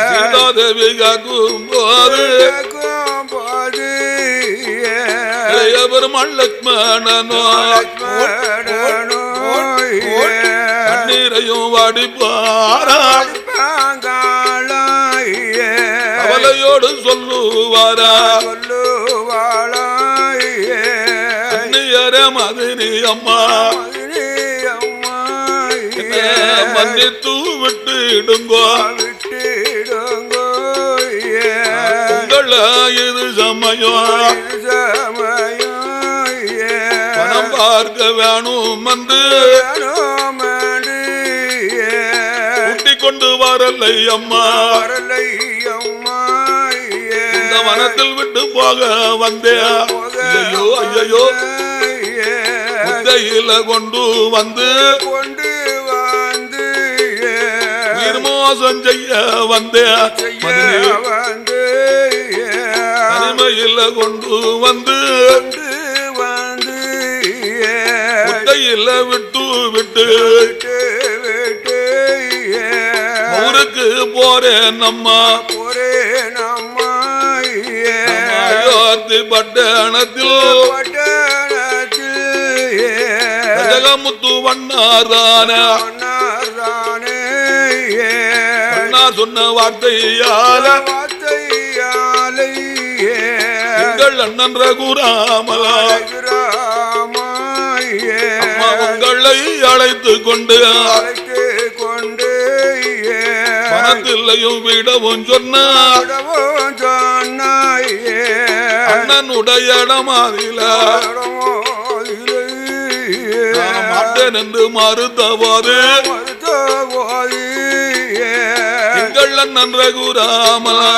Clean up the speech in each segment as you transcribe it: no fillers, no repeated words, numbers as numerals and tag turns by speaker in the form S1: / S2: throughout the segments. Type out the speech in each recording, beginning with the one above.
S1: சீதாதேவி காக்கும் போது பெருமாள் லக்ஷ்மணனோ கண்ணீரையும் வாடிப்பாராள் அவளையோடு சொல்லுவாரா கண்ணியரே மதுரி அம்மா மன்னித்து விட்டுடுங்கோ உங்கள இது சமயம் பணம் பார்க்க வேணும் என்று கூட்டிக் கொண்டு வரலை அம்மா இந்த வனத்தில் விட்டு போக வந்தேன் ஐயோ ஐயோ முத்தையில கொண்டு வந்து மோசம் செய்ய வந்தேன் தனிமையில கொண்டு வந்து முத்தையில விட்டு விட்டு ஊருக்கு போறேன் அம்மா பட்டணத்தில் ஜகமுத்து வண்ணாரான சொன்ன வார்த்தையால எங்கள் அண்ணன் ரகுராமலா உங்களை அழைத்து கொண்டு மனத்திலையும் விடவும் சொன்னார் அண்ணனுடைய இடமாதில மாட்டேன் என்று மறுத்தவாறு எங்கள் அண்ணன் ரகுராமலா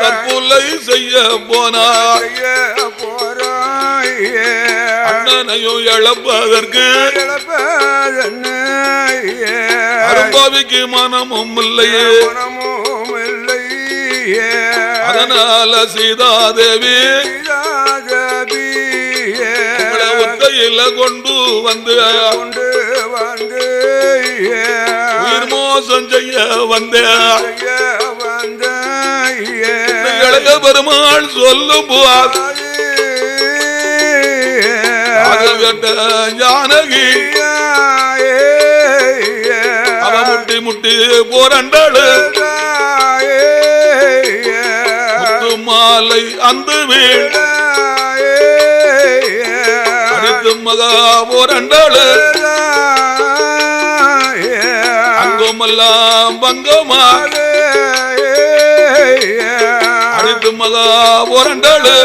S1: தற்கொலை செய்ய போனார் அண்ணனையும் இழப்பதற்கு அரும்பாவிக்கு மனமும் இல்லையே அதனால சீதாதேவி ஒத்தையில கொண்டு வந்து உயிர் மோசம் செய்ய வந்தேன் பெருமாள் சொல்லும் போது ஜானகி அவ முட்டி முட்டி போரண்டாளு மாலை அந்த வீடு அடித்து மகா போரண்டாளு அங்குமெல்லாம் பங்கமா அடித்து மகா போரண்டாளு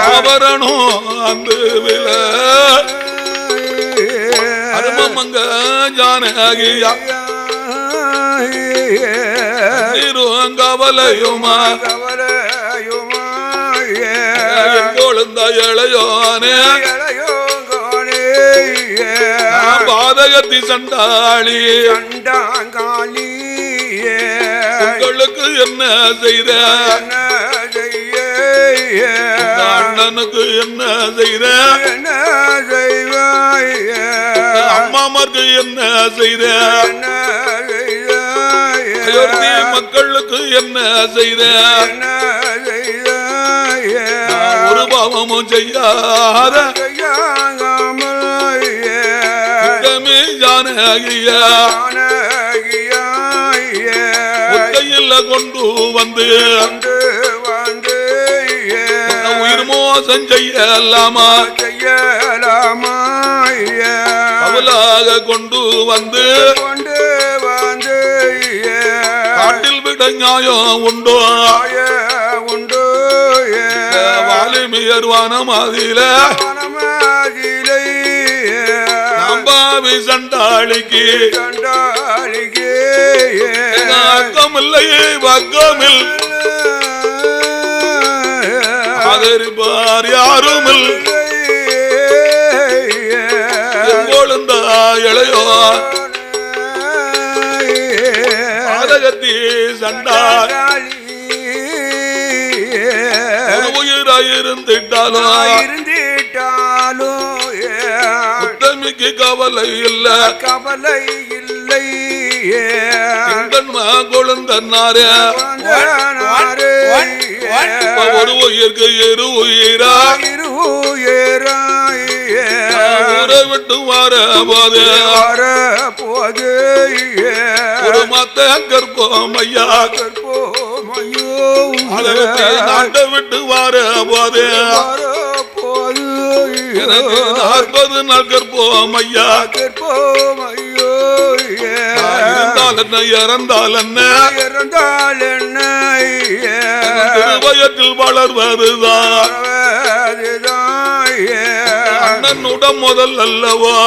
S1: ஆபரணம் அந்த வில அருமங்க ஜானகியா கவலையுமா கொழுந்த இளையோனே பாதகத்தி சண்டாளி உங்களுக்கு என்ன செய்த அண்ணனுக்கு என்ன செய்த அம்மாமாருக்கு என்ன செய்த மக்களுக்கு என்ன செய்த ஒரு பாவமும் செய்யாத முத்தையில கொண்டு வந்து உயிர் மோசம் செய்யலாமா அவளாக கொண்டு வந்து காட்டில் விட நியாயம் உண்டோ வாலிமியர் வனமாதில நம்பாவி சண்டாளிக்கு அக்கமில்லையே வக்கமில் ஆதரிப்பார் யாருமில் எங்கொழுந்த இளையோ பாதகத்தி சண்டாள் உயிராயிருந்திட்டாலும் எனக்கு கவலை இல்ல
S2: கவலை இல்லை
S1: கொழுந்தன்னாரே ஒரு உயிருக்கு இரு உயிரா ஊரை விட்டு வர போது ஒரு மத்த கற்போம் ஐயா நாட்டை விட்டு வர போது எனக்கு 40 நாள் கற்போம் ஐயா இருந்தால் என்ன இறந்தால் என்ன வயத்தில் வளர்வதுதான் அண்ணனுடன் முதல் அல்லவா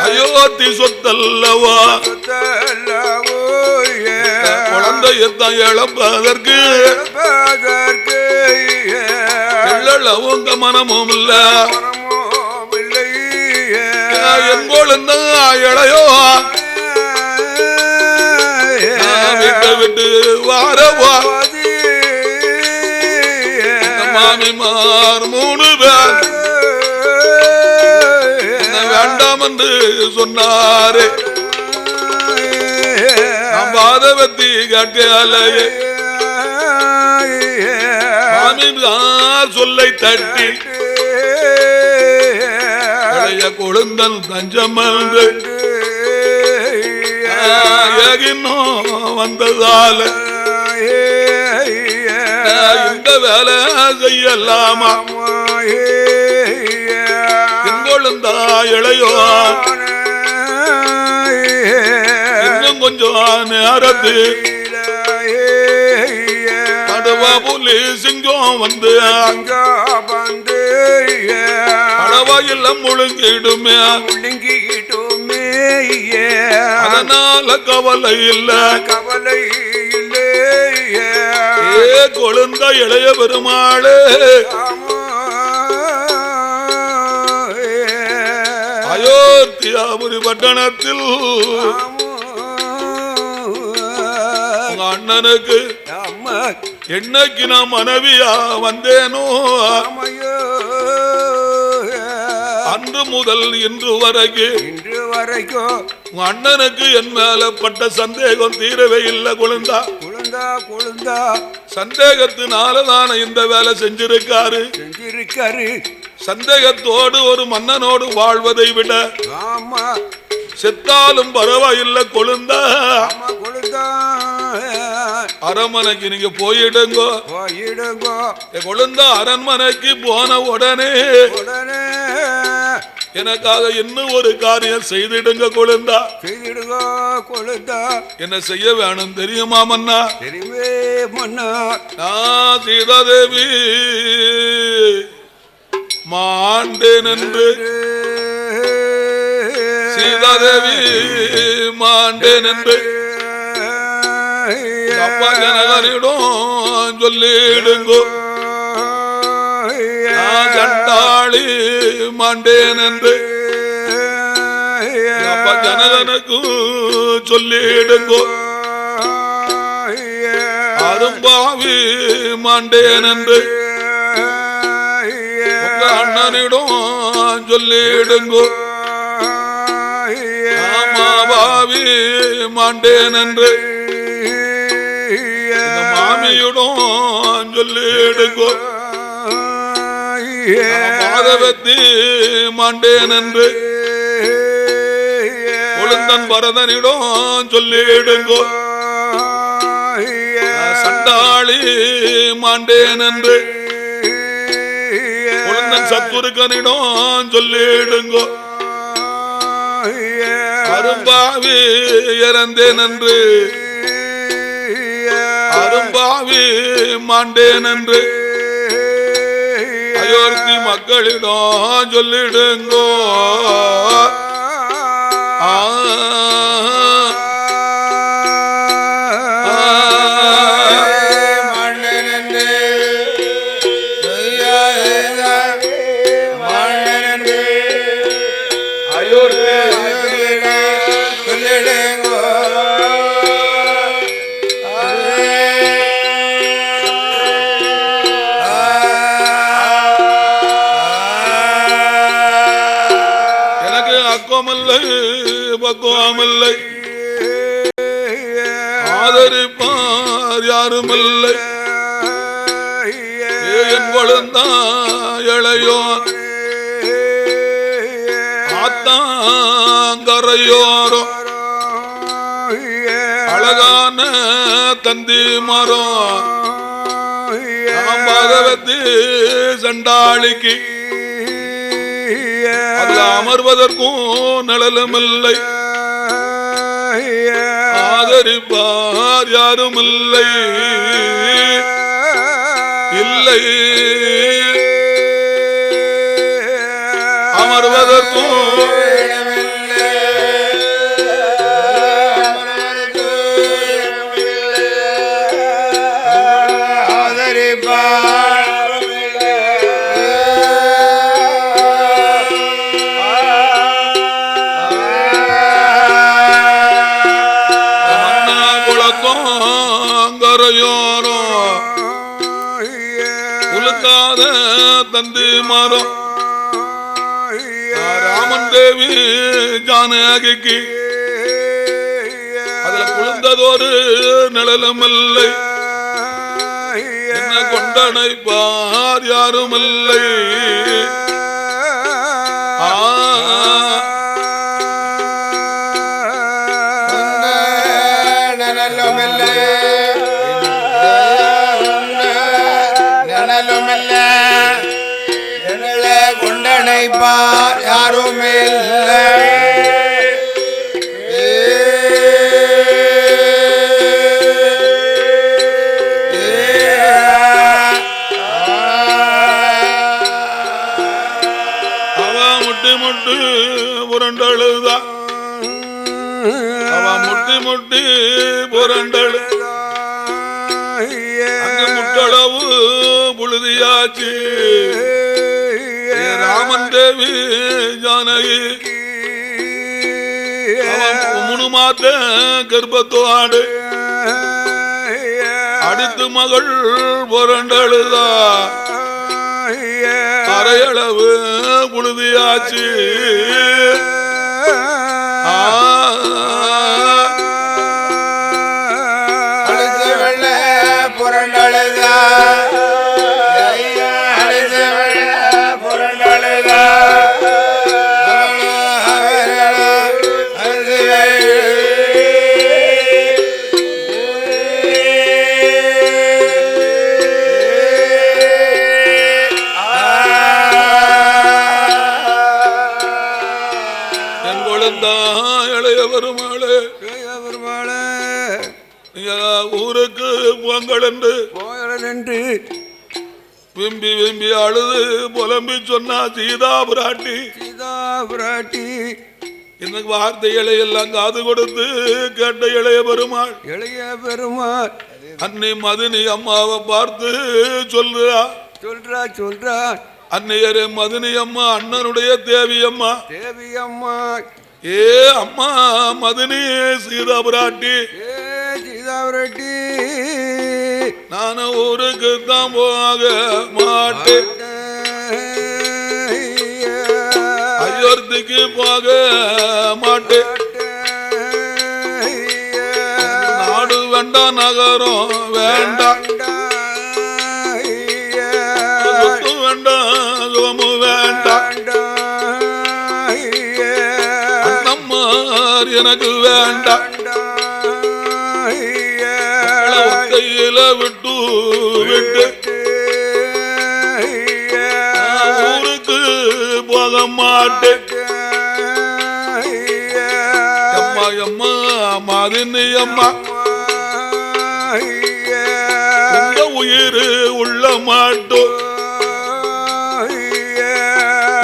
S1: அயோத்தி சொத்தல்லவா குழந்தையத்தான் இழப்பதற்கு உங்க மனமும் இல்ல எங்கோளுந்த இளையோ விட்டு விட்டு வாரவா மாமிமார் 3 பேர் வேண்டாம் என்று சொன்னாரே பாதவத்தி கட்டியாலையே சொல்லை தட்டி கொழுந்தன் தஞ்சம் வந்ததால இந்த வேலை செய்யலாமா கொழுந்தா இளையோ இன்னும் கொஞ்சம் நேரத்து புலி சிங்கம் வந்து அடவாயில்ல முழுங்கிடுமே அதனால கவலை இல்ல கொழுந்த இளைய பெருமாளே அயோத்தியாபுரி பட்டணத்தில் அண்ணனுக்கு என்னைக்கு நான் மனைவியா வந்தேனோ அன்று முதல் இன்று வரைக்கும் அண்ணனுக்கு என் மேல பட்ட சந்தேகம் தீரவே இல்லை கொழுந்தா சந்தேகத்தினாலதான் இந்த வேலை செஞ்சிருக்காரு சந்தேகத்தோடு ஒரு மன்னனோடு வாழ்வதை விட செத்தாலும் பரவாயில்லை கொழுந்தா அரண்மனைக்கு நீங்க போயிடுங்கோ கொழுந்தா அரண்மனைக்கு போன உடனே எனக்காக இன்னும் ஒரு காரியம் செய்திடுங்க கொழுந்தா என்ன செய்ய வேணும் தெரியுமா மன்னா நான் சீதாதேவி மாண்டேன் என்று சீதாதேவி மாண்டேன் என்று அப்பா ஜனகனிடம் சொல்லிடுங்கோ சண்டாளி மாண்டேன் என்று அப்பா ஜனகனுக்கு சொல்லிடுங்கோ அரும்பாவி மாண்டேன் என்று உங்க அண்ணனிடம் சொல்லிடுங்கோ மாபாவி மாண்டேன் என்று மாமியுடன் சொல்லிடுங்கோ மாதவத்தி மாண்டேன் என்று கொழுந்தன் பரதனிடம் சொல்லிடுங்கோ சண்டாளி மாண்டேன் என்று கொழுந்தன் சத்துருக்கனிடம் சொல்லிடுங்கோ அரும்பாவி இறந்தேன் என்று அரும்பாவி மாண்டேன் என்று அயோத்தி மக்களிடம் சொல்லிடுங்கோ பக்குவமில்லை பக்குவமில்லை ஆதரிப்பார் யாருமில்லை என் கொழுந்தா இளையோர் ஆத்தாங்கரையோரோ அழகான தந்தி மரம் பகவதி சண்டாளிக்கு அதுல அமர்வதற்கும் நிழலுமில்லை ஆதரிப்பார் யாருமில்லை இல்லை அமர்வதற்கும் உலுக்காத தந்தி மரம் ராமன் தேவி ஜானகிக்கு அதுல குளிர்ந்ததொரு நிழலுமில்லை என்ன கொண்டனைப்பார் யாருமில்லை
S2: கொண்டனைப்பார் யாருமில்லை
S1: அவ முட்டி முட்டி புரண்டழுதா அவ முட்டி முட்டி புரண்டழுதா அங்கு முட்டளவு புழுதியாச்சு ராமன் தேவி ஜானகி முனு மாத்த கர்ப்பத்தோடு அடித்து மகள் புரண்டழுதா அரையளவு புழுதியாச்சு
S2: புரண்டழுதா
S1: இளைய பெருமாளே ஊருக்கு பொங்கல் என்று விம்பி விம்பி அழுது புலம்பி சொன்னா சீதா பிராட்டி இந்த வார்த்தைகளை எல்லாம் காது கொடுத்து கேட்ட இளைய பெருமாள் அன்னை மதினி அம்மாவை பார்த்து சொல்றா அன்னையரே மதினி அம்மா அண்ணனுடைய தேவி அம்மா ஏ அம்மா மதினி சீதா பிராட்டி நான் ஊருக்கு தான் போக மாட்டேன் அயோத்திக்கு போக மாட்டேன் நாடு வேண்டாம் நகரம் வேண்டாம் சொத்து வேண்டாம் சோமு வேண்டாம் அண்ணம்மார் எனக்கு வேண்டாம் கையில விட்டு விட்டு ஊருக்கு போக மாட்டேன் அம்மா அம்மா மதினி அம்மா உங்க உயிர் உள்ள மாட்டோம்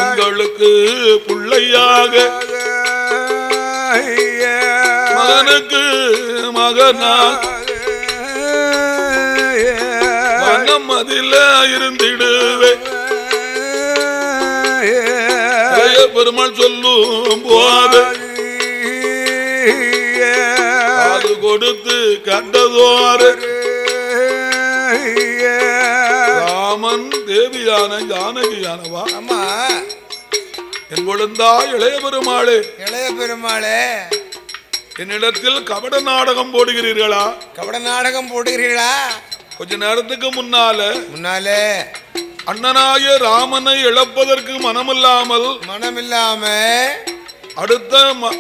S1: உங்களுக்கு பிள்ளையாக மகனுக்கு மகனாக மதில இருந்திடுவே பெருமாள் சொல்லும் போது அது கொடுத்து கண்டதோறு ராமன் தேவியான ஜானகியானவா என் கொழுந்தா இளைய பெருமாளே,
S2: இளைய பெருமாளே,
S1: என்னிடத்தில் கபட நாடகம் போடுகிறீர்களா?
S2: கபட நாடகம் போடுகிறீர்களா?
S1: கொஞ்ச நேரத்துக்கு முன்னாலே அண்ணனாய ராமனை இழப்பதற்கு மனமில்லாமல்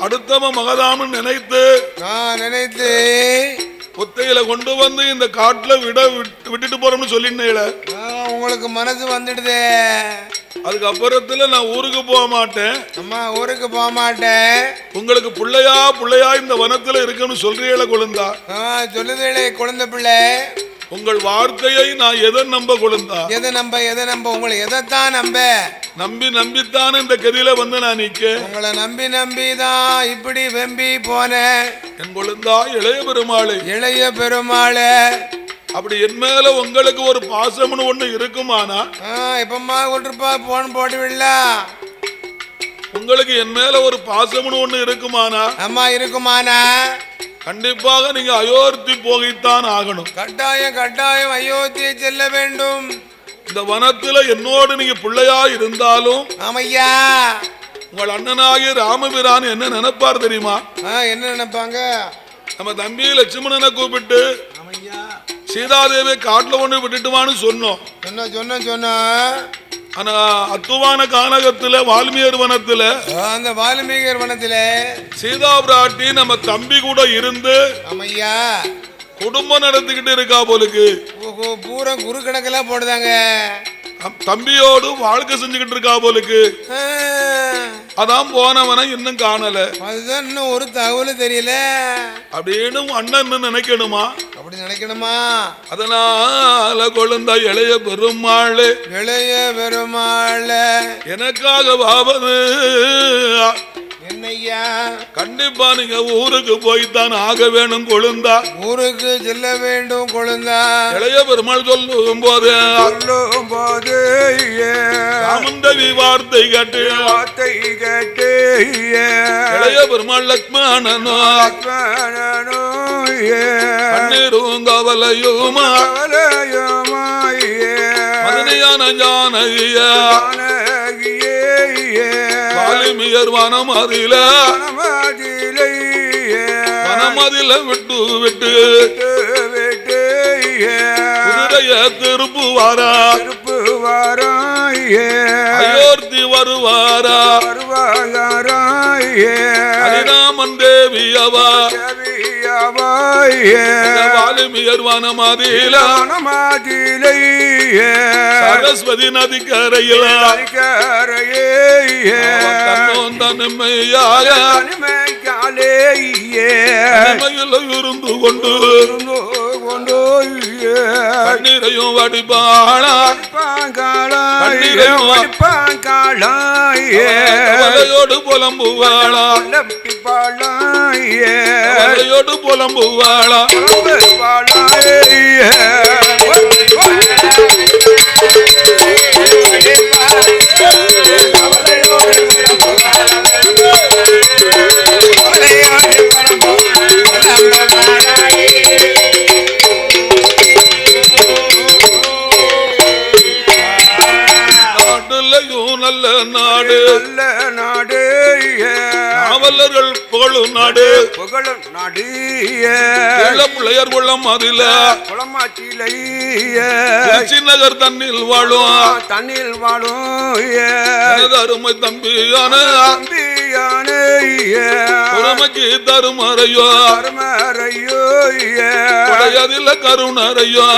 S1: அடுத்தவ மகதாமன் நினைத்து புத்தையில கொண்டு வந்து இந்த காட்டுல விட்டுட்டு போறோம்னு சொல்லினேல,
S2: உங்களுக்கு மனசு வந்துடுதே.
S1: அதுக்கப்புறத்துல நான் ஊருக்கு போக மாட்டேன்.
S2: அம்மா ஊருக்கு போக மாட்டேன்.
S1: உங்களுக்கு புள்ளையா இந்த வனத்துல இருக்குன்னு சொல்றீங்கள கொழுந்தா?
S2: சொல்லுதே குழந்தை பிள்ளை.
S1: உங்கள் வார்த்தையை நான் எதை நம்ப கொழுந்தா?
S2: எதை நம்ப உங்களை எதைத்தான்
S1: நம்பித்தான் இந்த கதியில வந்து நான் நிக்க.
S2: உங்களை நம்பிதான் இப்படி வெம்பி போனேன்.
S1: என் கொழுந்தா இளைய பெருமாளே, அப்படி என் மேல உங்களுக்கு ஒரு பாசம்னு ஒண்ணு இருக்குமானா?
S2: இப்பமா கொண்டிருப்பா போன் போடுவில்ல.
S1: உங்களுக்கு என் மேல ஒரு பாசம்னு ஒண்ணு இருக்குமானா?
S2: அம்மா இருக்குமானா?
S1: கண்டிப்பாக நீங்க அயோத்தி போய்த்தான் ஆகணும்.
S2: கட்டாயம் அயோத்தியை செல்ல வேண்டும்.
S1: இந்த வனத்துல என்னோடு நீங்க பிள்ளையா இருந்தாலும்
S2: ஆமையா,
S1: உங்கள் அண்ணனாகிய ராமபிரான் என்ன நினைப்பார் தெரியுமா?
S2: என்ன நினைப்பாங்க?
S1: நம்ம தம்பி லட்சுமணனை கூப்பிட்டு சீதாதேவி காட்டுல கொண்டு விட்டுட்டுவான்னு சொன்னோம். ஆனா அத்துவான கானகத்துல வால்மீகர் வனத்துல,
S2: அந்த வால்மீகர் வனத்துல
S1: சீதா பிராட்டி நம்ம தம்பி கூட இருந்து
S2: ஆமையா
S1: குடும்பம் நடத்திக்கிட்டு இருக்கா போலுக்கு.
S2: பூரா குரு கணக்கெல்லாம் போடுதாங்க.
S1: தம்பியோடு வாழ்க்கை செஞ்சுக்கிட்டு இருக்கா போலுக்கு. அதான் போனவன இன்னும் காணல.
S2: அதுதான் இன்னும் ஒரு தகவல் தெரியல
S1: அப்படின்னு அண்ணன் நினைக்கணுமா?
S2: அப்படி நினைக்கணுமா?
S1: அதனால கொழுந்தா இளைய பெருமாளே, எனக்காக பாவது
S2: என்னையா,
S1: கண்டிப்பா நீங்க ஊருக்கு போய்தான் ஆக வேணும் கொழுந்தா.
S2: ஊருக்கு செல்ல வேண்டும் கொழுந்தா.
S1: இளைய பெருமாள் சொல்லும் போது ராமந்தவி வார்த்தை கேட்டு இளைய பெருமாள் லக்ஷ்மணனோ கண்ணீரும் கவலையுமா மதனையான ஜானகிய வாலிமியர் வனமதில விட்டு குதிரைய திருப்புவாரா அயோத்தி வருவாரா ஹரிராமன் தேவியவா வாலிமியர் வனமதில சரஸ்வதி நதிக்கரையில் இருந்து கொண்டு கண்ணீரையும் வடிப்பாளா கவலையோடு புலம்புவாளா கவலையோடு புலம்புவாளா நல்ல நாடு நாவலர்கள் புகழும் நாடு பிள்ளையர் குளம் அதில நகர் தண்ணில் வாழும் அருமை தம்பியான உரிமைக்கு தருமறையோ அதில கருணரையோ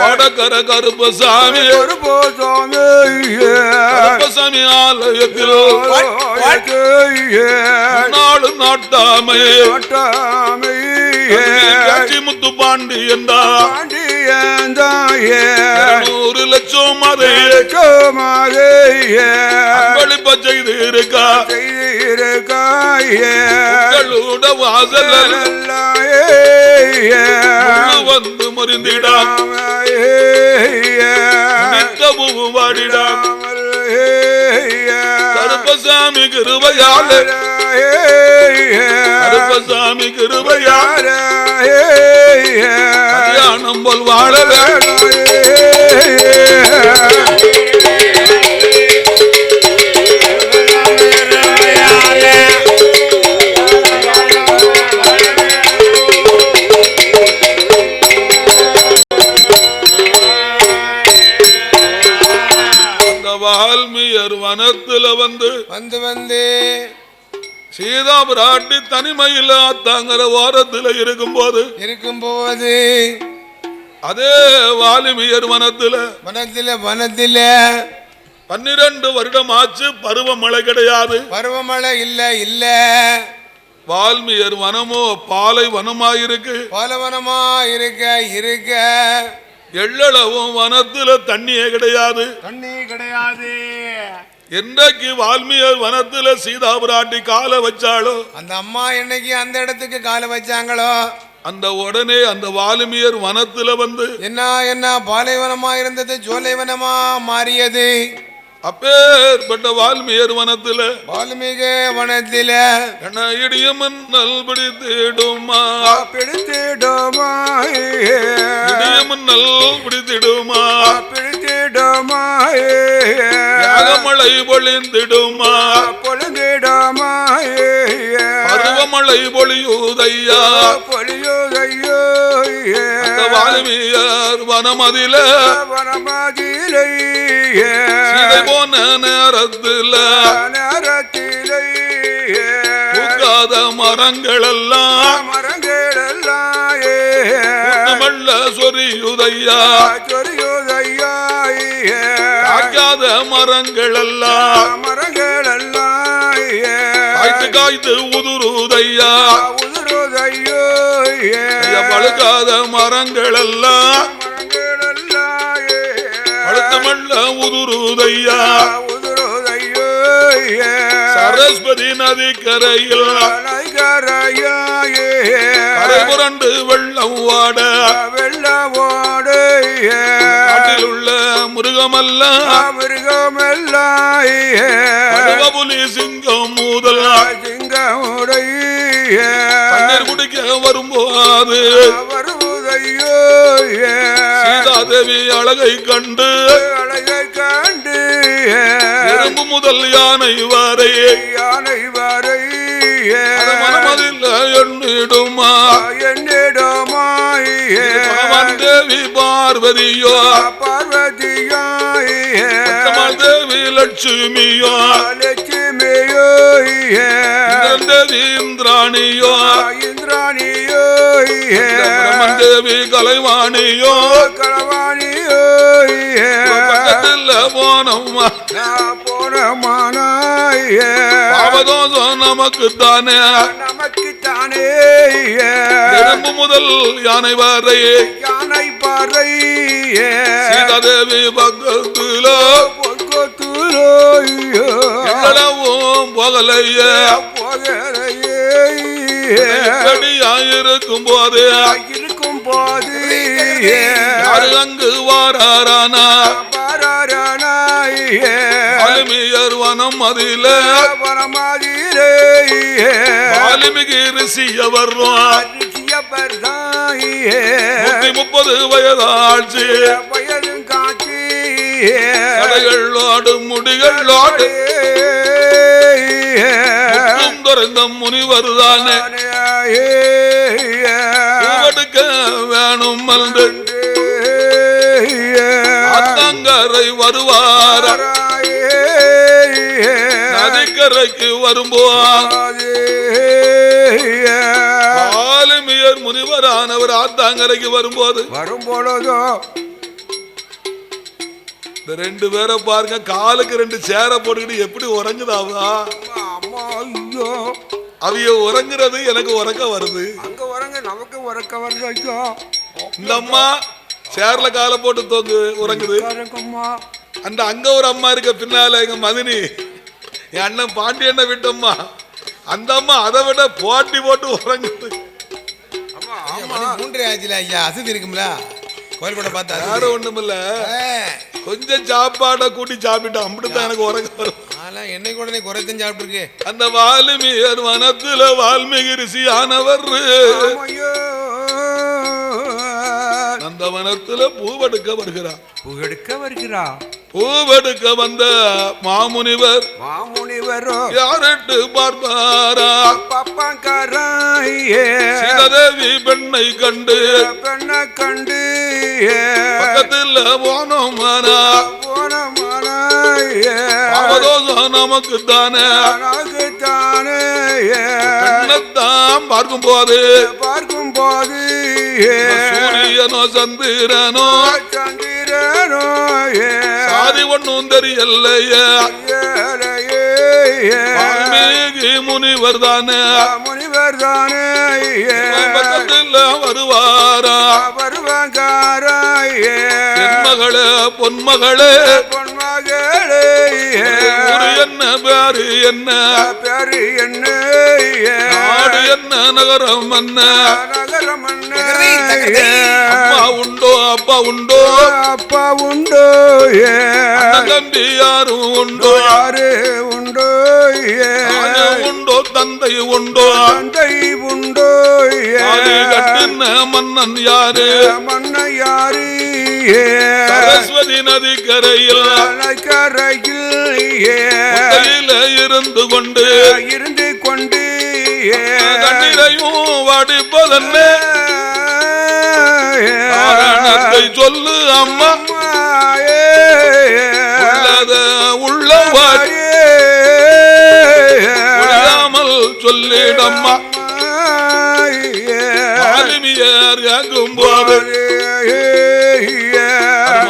S1: வடக்கர கருப்பசாமி கருப்பசாமி ஆலயத்தில் நாடு நாட்டாமை முத்து பாண்டி என்றார் 100 லட்சம் அன்பளிப்ப செய்து இருக்கோட வாசல் வந்து முறிந்திடாம் கருப்பசாமி கிருபையால கல்யாணம் போல் வாழ வனத்துல வந்து
S2: வந்து
S1: சீதா பிராட்டி தனிமையில் தாங்கிற வாரத்துல இருக்கும்போது அதே வால்மீகர் வனத்துல 12 வருடம் ஆச்சு. பருவமழை கிடையாது.
S2: பருவமழை இல்ல.
S1: வால்மீகர் வனமோ பாலை வனமாயிருக்கு.
S2: இருக்க
S1: எள்ளளவும் வனத்துல தண்ணியே கிடையாது. என்றைக்கு வால்மீகர் வனத்துல சீதா பிராட்டி காலை வச்சாலோ,
S2: அந்த அம்மா என்னைக்கு அந்த இடத்துக்கு காலை வச்சாங்களோ,
S1: அந்த உடனே அந்த வால்மீகர் வனத்துல வந்து
S2: என்ன பாலைவனமா இருந்தது சோலைவனமா மாறியது.
S1: அப்பேற்பட்ட வால்மீகர் வனத்துல என்ன இடியமன் நல் பிடித்திடுமா இடியமன் நல் பிடித்திடுமா யாகமழை பொழிந்திடுமா பருவமழை பொழியுதையா வால்மீகர் வனமதில சீதை போன நேரத்தில் பூக்காத மரங்கள் எல்லாம் மல்ல சொரியுதையா காய்க்காத மரங்கள் எல்லாம் காய்த்து உதுருதையா பழுக்காத மரங்கள் எல்லாம் பழுத்து மல்ல உதுருதையா சரஸ்வதி நதி கரையில் கரை புரண்டு வெள்ளம் வாட காட்டில் உள்ள மிருகமல்ல புலி சிங்கம் முதல் தண்ணீர் குடிக்க வரும்போது சீதாதேவி அழகை கண்டு எறும்பு முதல் யானை வரை மனமதில் எண்ணிடுமா தேவி பார்வதியோ தேவி லட்சுமியோ தேவி இந்திராணியோ தேவி கலைவாணியோ போனம்மா பாவதோஷம் நமக்கு தானே எறும்பு முதல் யானை வரை சீதாதேவி பக்கத்துல எங்களவும் போகலைய இருக்கும் போது யாரு அங்கு வாரானா வால்மீகர் வனம் அதில வால்மீகி ரிஷியவர் 30 வயதாட்சி கடைகளோடு முடிகளோடு துறந்த முனிவர் தானே எடுக்க வேணும் என்று அத்தங்கரை வருவார் நதிக்கரைக்கு வரும்போது வால்மீகர் முனிவரானவர் ஆத்தாங்கரைக்கு வரும்போதோ இந்த 2 பேரை பாருங்க, காலுக்கு 2 சேர போட்டுக்கிட்டு எப்படி உறங்குதாவா? அவைய உறங்குறது எனக்கு உறக்க வருது. இந்த அம்மா சேர்ல காலை போட்டு தோங்கு உறங்குது. அந்த அங்க ஒரு அம்மா இருக்க பின்னால எங்க மதினி என் அண்ணன் பாண்டியண்ண விட்டம்மா, அந்த அம்மா அதை விட போட்டி போட்டு உறங்குது.
S2: அசதி இருக்கும்ல கோயில் கூட பார்த்தா
S1: யாரும் ஒண்ணுமில்ல, கொஞ்சம் சாப்பாடை கூட்டி சாப்பிட்டோம் அப்படித்தான் எனக்கு உறங்க வரும்.
S2: என்னை கூட நீ குறைத்தன் சாப்பிட்டு
S1: அந்த வால்மீகர் வனத்துல வால்மீகி ரிஷியானவர் அந்த வனத்துல பூவெடுக்க வருகிறார். பூவெடுக்க வந்த மாமுனிவர் யாரிட்டு பார்ப்பாரா? சீதாதேவி பெண்ணை கண்டு பக்கத்தில் போனோமானா அவதோஷம் நமக்கு தானே பெண்ணத்தான் பார்க்கும் போது சூரியனோ சந்திரனோ சாதி ஒன்னும் தெரியலையே முனிவர் தானே வருவாரா மகளே பொன்மகளே என்ன பேரு என்ன நாடு என்ன நகரம் என்ன அம்மா உண்டோ அப்பா உண்டோ தம்பி யாரும் உண்டோ உண்டோ தந்தை உண்டோ கட்டின மன்னன் யாரு சரஸ்வதி நதி கரையில் இருந்து கொண்டு கண்ணீரையும் வாடிப்பதென்ன காரணத்தை சொல்லு அம்மா உள்ளவாமல் சொல்லிடம்மா ஆலிமியர் கேட்கும் போது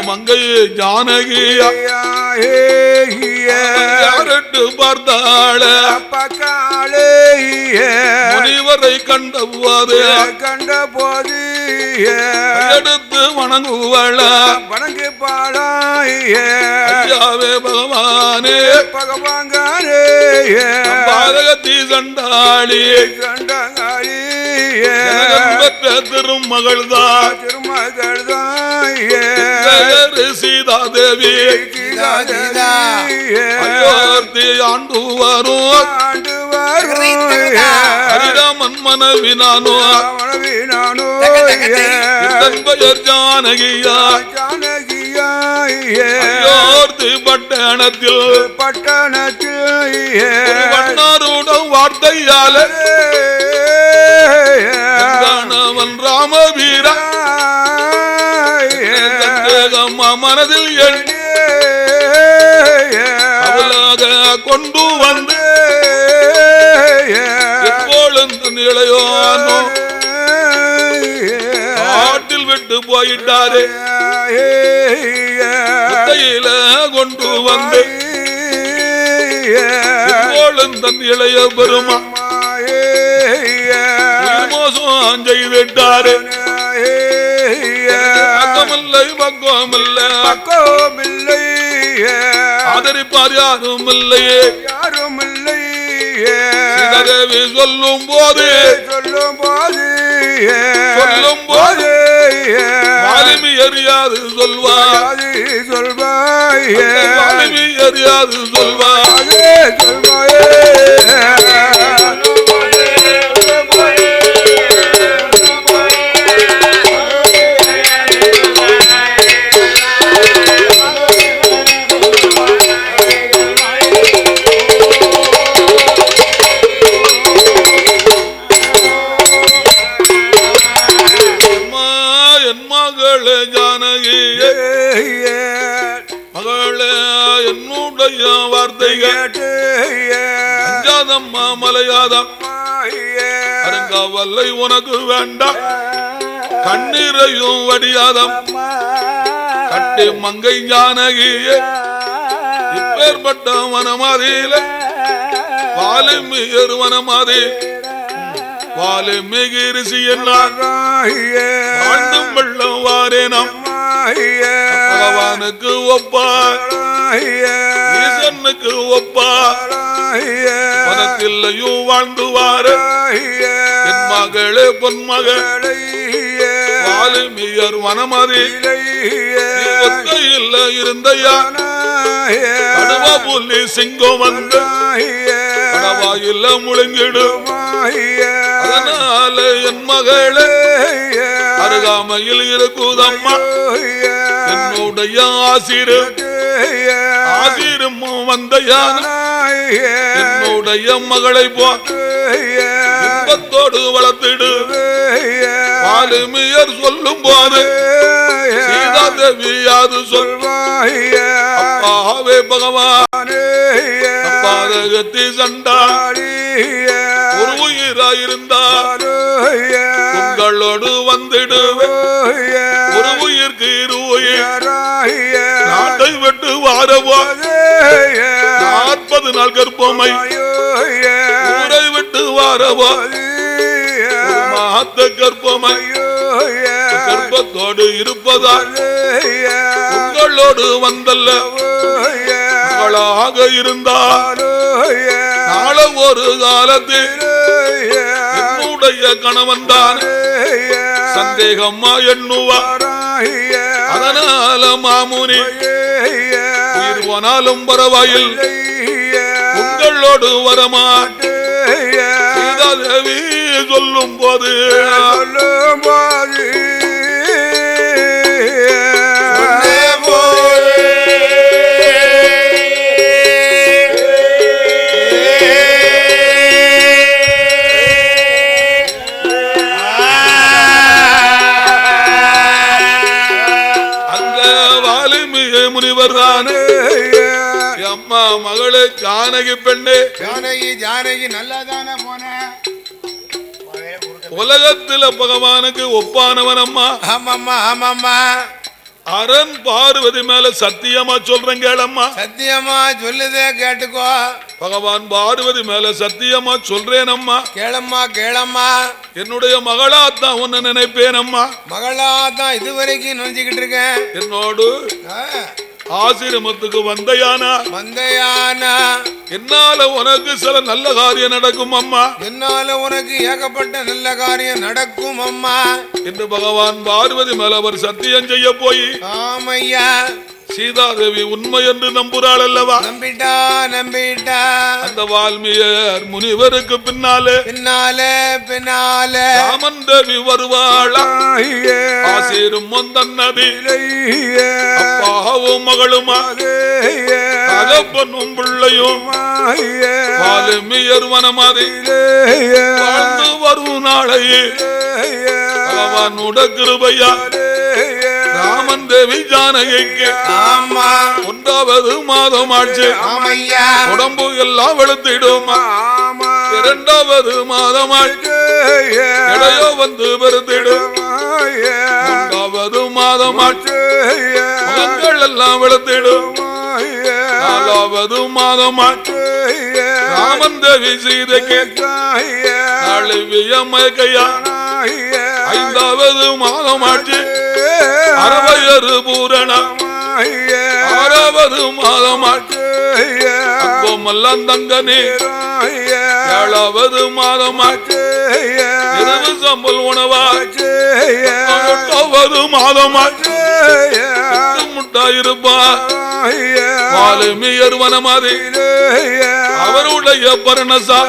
S1: மங்கையே ஜானகியா யாரட்டு பார்த்தாள முனிவரை கண்டபோது எடுத்து வணங்குவள ஐயாவே பகவானே பாரகத்தி சண்டாளி பெற்ற திருமகள் தான் சீதா தேவி அயோத்தி ஆண்டு வரும் ஹரிராமன் மனைவி நானோ பெயர் ஜானகியா அயோத்தி பட்டணத்தில் வண்ணாருடன் வார்த்தையால கணவன் ராமவீர மனதில் எண்ணி அவளாக கொண்டு வந்து எப்பொழுது நிலையோனோ காட்டில் விட்டு போயிட்டாரு கொண்டு வந்து எப்பொழுது இளைய பெருமா மோசம் செய்துட்டாரு பக்கமில்லை ஆதரிப்பார் யாரும் இல்லையே தேவி சொல்லும் போது வாலிமி அறியாது சொல்வார் வாலிமி அறியாது சொல்வார் அருங்காவல்லை உனக்கு வேண்டாம் கண்ணீரையும் வடியாதம் கட்டி மங்கை ஜானகிய இப்பேற்பட்ட வனமாதியில வாலிமியர் வனமாதி வாலிமிகு ரிஷி என்றார் வாழ்ந்தும் வெள்ளம் வாரேனம் பகவானுக்கு ஒப்பார் ஈசனுக்கு ஒப்பார் மனத்தில்லையும் வாழ்ந்துவாரு என் மகளே பொன்மகளே வாலிமியர் வனமதி ஒத்தையில் இருந்தையா கடுவா புள்ளி சிங்கம் வந்து கடவாயில முழுங்கிடும் அதனால என் மகளே அருகாமையில் இருக்குதம்மா என்னுடைய ஆசிரும் வந்தையான என்னுடைய மகளை போத்தோடு வளர்த்திடு வாலிமியர் சொல்லும் போது சீதா தேவி யாது சொல்வாயே பகவானே பாதகத்தி சண்டாடி ஒரு உயிராயிருந்தார் உங்களோடு வந்திடுவே ஒரு உயிர்க்கு இரு உயிர் நாட்டை விட்டு வாரவா 40 நாள் கர்ப்பமை ஊரை விட்டு வாரவா மாத்த கர்ப்பமை கர்ப்பத்தோடு இருப்பதால் உங்களோடு வந்தல்ல மகளாக இருந்தார் நாள ஒரு காலத்தில் என்னுடைய கணவன் தான் சந்தேகமா எண்ணுவார் அதனால மாமுனி உயிர் போனாலும் பரவாயில் உங்களோடு வரமாட்டே சீதாதேவி சொல்லும் போது அம்மா மகளே ஜானகி பெண்ணே
S2: ஜானகி நல்லாதான போன
S1: உலகத்துல பகவானுக்கு ஒப்பானவன் அம்மா.
S2: ஆமாம்மா ஆமாம்மா.
S1: அரண் பார்வதி மேல சத்தியமா சொல்றேன் கேளம்மா.
S2: சத்தியமா சொல்லுதே கேட்டுக்கோ.
S1: பகவான் பார்வதி மேல சத்தியமா சொல்றேன் அம்மா.
S2: கேளம்மா கேளம்மா.
S1: என்னுடைய மகளாத்தான் உன்னை நினைப்பேன் அம்மா.
S2: மகளாத்தான் இதுவரைக்கும் நினைச்சுக்கிட்டு இருக்கேன்.
S1: என்னோடு ஆசிரமத்துக்கு வந்தையானா என்னால உனக்கு சில நல்ல காரியம் நடக்கும் அம்மா.
S2: என்னால உனக்கு ஏகப்பட்ட நல்ல காரியம் நடக்கும் அம்மா
S1: என்று பகவான் பார்வதி மேல அவர் சத்தியம் செய்ய போய்
S2: ஆமையா
S1: சீதாதேவி உண்மை என்று நம்புறாள் அல்லவா.
S2: நம்பிட்டா அந்த
S1: வால்மீகர் முனிவருக்கு பின்னாலே ராமன் தேவி வருவாளா. ஆசீரும் தன்னதி அப்பாவும் மகளுமா தகப்பனும் பிள்ளையும் வால்மீகர் வனமாதி வாழ்ந்து வரும் நாளையே பகவான் கிருபையா ராமன் தேவி ஜானகிக்கு 1வது மாதம் ஆச்சு. உடம்பு எல்லாம் வெளுத்திடும். 2வது மாதம் ஆச்சு. இடையோ வந்து பெருத்திடும். 3வது மாதம் ஆச்சு. முகங்கள் எல்லாம் வெளுத்திடும். 4வது மாதம் ஆச்சு. ராமன் தேவி சீதைக்கு மயக்கையா 5வது மாதம் ஆச்சு. 60 பூரணம் 6வது மாதம் ஆச்சு. அப்போமெல்லாம் தங்கனே 7வது மாதம் ஆச்சு. இரவு சம்பல் உணவாச்சு. 8வது மாதம் ஆச்சு. முட்டாயிருப்பா வால்மீகர் வனமாதி அவருடைய பரணசா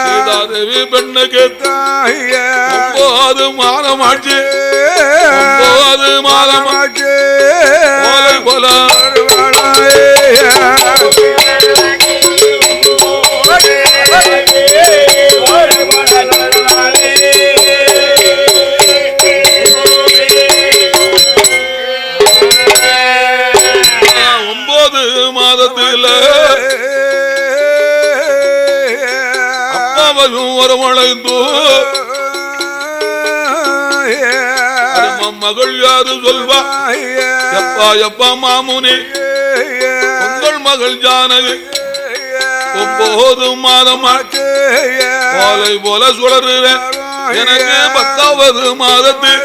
S1: சீதாதேவி பெண்ணுக்கு 9வது மாதம் ஆச்சு. 9வது மாதம் ஆச்சு. போல மாதத்தில் அப்பாவையும் வரவழைந்து மகள் யாரு சொல்வா எப்பா எப்பா மாமுனி உங்கள் மகள் ஜானகி 9 மாதம் ஆச்சு. போலை போல சுழறுவேன் எனக்கு 10வது மாதத்தில்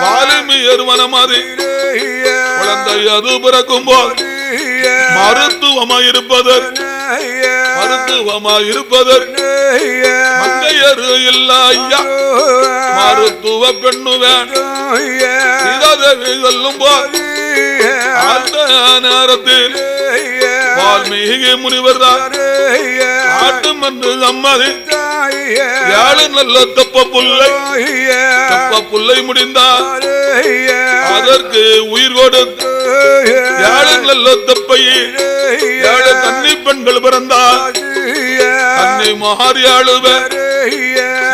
S1: வால்மீகர் வனமாதி குழந்தை அது பிறக்கும் போது மருத்துவமாயிருப்பதற்கு மங்கையரு இல்ல ஐயா மருத்துவ பெண்ணு வேண்டும். சீதாதேவி சொல்லும் போது அந்த நேரத்தில் வால்மீகி முனிவர் தான் ஆட்டும் என்று சம்மதி 7 நல்ல தப்ப புல்லை முடிந்தார். அதற்கு உயிர் கொடுத்து 7 நல்ல தப்பையே 7 கன்னி பெண்கள் பிறந்தார். கன்னி மாறி அழுவர்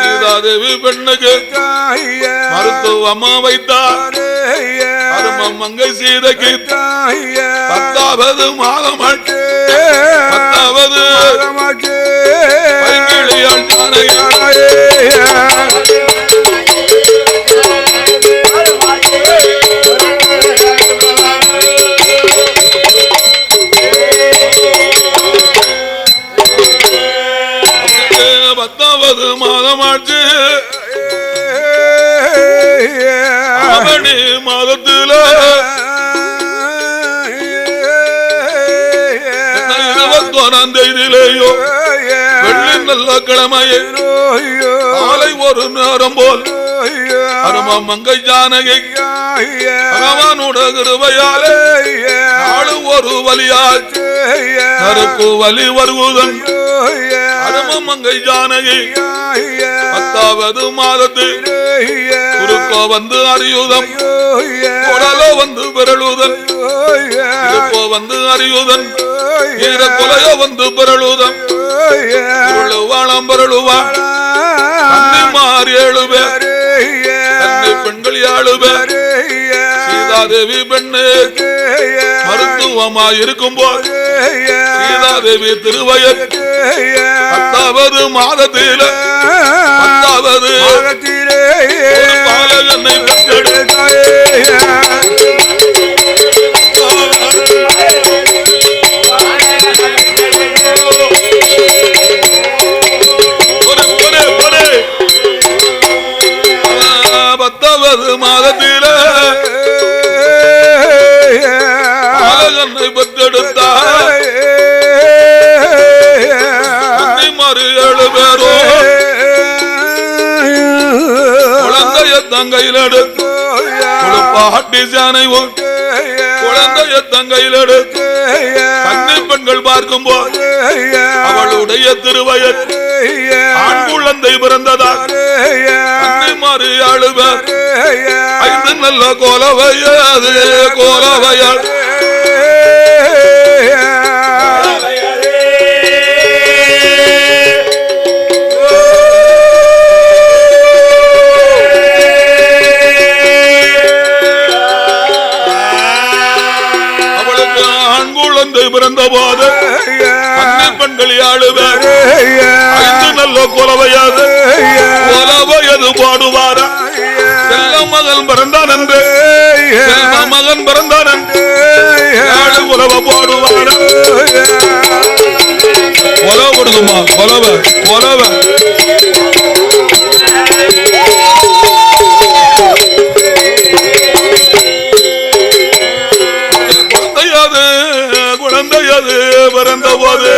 S1: சீதாதேவி பெண்ணுக்கு மருத்துவமா வைத்தார். அருமம் மங்கை சீதைக்கு 10வது மாதம் ஆச்சு. பத்தாவது பைங்கிளியாள் ஜானகி பத்தாவது மாதமாச்சு ஆவணி மாதத்துல 21ஆம் தேதியிலேயோ வெள்ளி நல்ல கிழமையே காலை ஒரு நேரம் போல் அருமா மங்கை ஜானகி பகவானோட கிருபையாலே நாளு ஒரு வலியாச்சு நருக்கு வலி வருவதன் அருமா மங்கை ஜானகி 10வது மாதத்தில் குறுக்கோ வந்து அறியுதம் குடலோ வந்து பெறலுதன் இருப்போ வந்து அறியுதன் ஈர கொலையோ வந்து பெறலுதம் வாழம் பெறலுவா அன்னை மாறி 7 பேர் அன்னை பெண்கள் 7 பேர் சீதாதேவி பெண்ணு மருத்துவமா இருக்கும் போது சீதாதேவி திருவயல் 10வது மாதத்தில 10வது ஒரு பாலகனை பெற்றெடுத்தாயே மாதத்தில பாலகனை பெற்றெடுத்தாய் மறு 7 பேரோ குழந்தைய தங்கையில் எடுத்து பாட்டி சானை குழந்தைய தங்கையில் எடுத்து கன்னி பெண்கள் பார்க்கும் போது அவளுடைய திருவயல் ஆண் குழந்தை பிறந்ததா அன்னை மாறி 7 பேர் 5 நல்ல கோலவையாது கோலவையாள் அவளுக்கு ஆண் குழந்தை பிறந்த போது அன்னை பெண்கள் 7 பேர் 5 நல்ல கோலவையாது கோலவையது பாடுவாரா செல்ல மகன் பிறந்தான் என்று செல்வ மகன் பிறந்தான் என்று 7 குலவ பாடுவாரா கொலை கொடுக்குமா கொலவ கொலவ குழந்தையாது பிறந்த போது